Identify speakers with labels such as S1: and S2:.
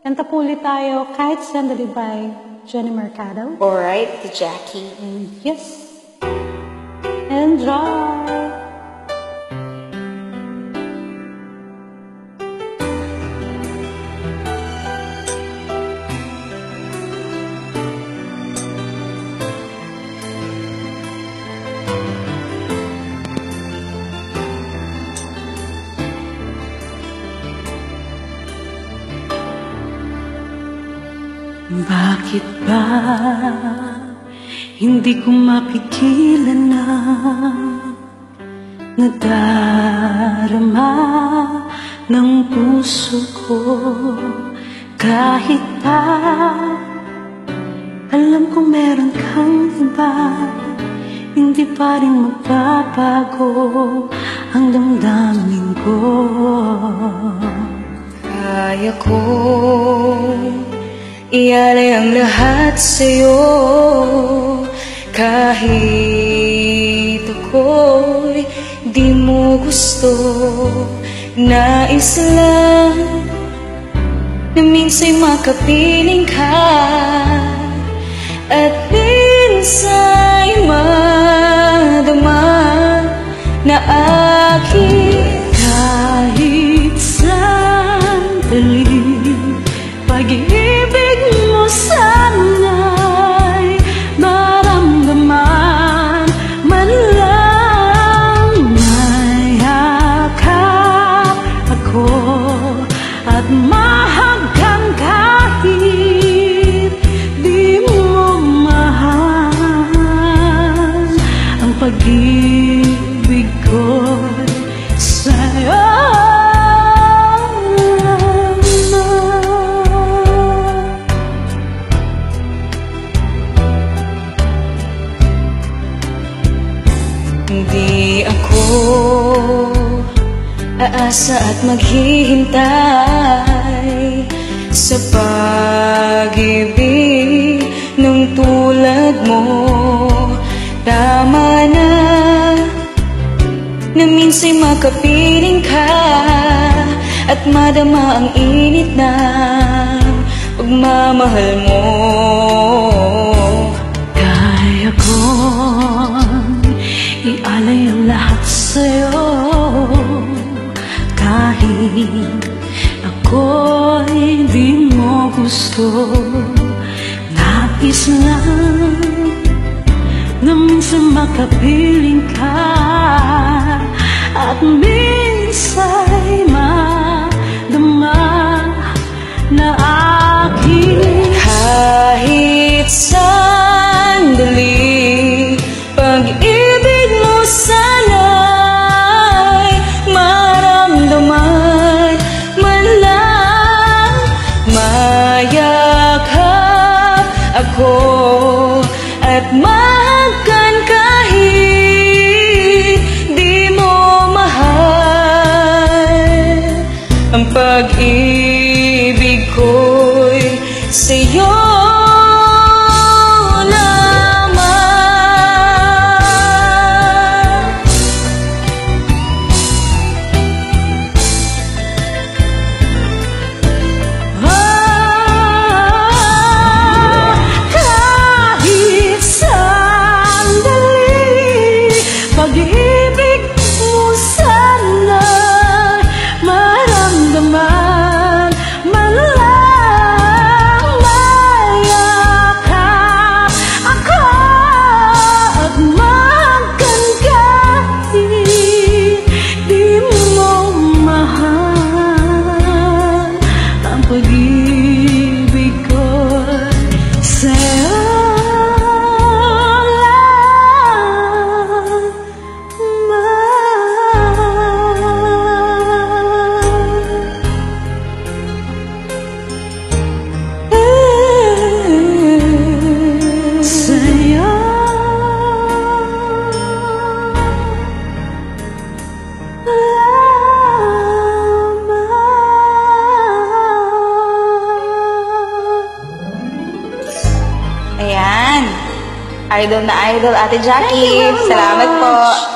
S1: Kanta po ulit tayo, Kahit Sandali by Jenny Mercado.
S2: Alright, the Jackie.
S1: And yes, enjoy!
S3: Bakit ba hindi ko mapigilan na nadarama ng puso ko? Kahit pa alam kong meron kang iba, hindi pa rin magbabago ang damdamin ko.
S2: Kaya ko ialay ang lahat sa'yo, kahit ako'y di mo gusto. Nais lang na minsa'y makapiling ka, at minsa'y madama na aking
S3: kahit sandali. Pag-ibig mo sana'y maramdaman, man lang mayakap ako at mahagkan kahit di mo mahal. Ang pag-ibig ko'y sa'yo.
S2: Hindi ako aasa at maghihintay sa pag-ibig ng tulad mo. Tama na na minsa'y makapiling ka at madama ang init ng pagmamahal mo.
S3: Kaya kong ialay ang lahat sa'yo, kahit ako'y di mo gusto. Nais lang na minsan makapiling ka at minsa'y madama na aking
S2: kahit sandali. Pag-ibig mo sana'y maramdaman, man lang mayakap ako at mahagkan kahit di mo mahal. Ang pag-ibig ko'y sa'yo. Ayan. Idol na idol, Ate Jackie. Salamat po.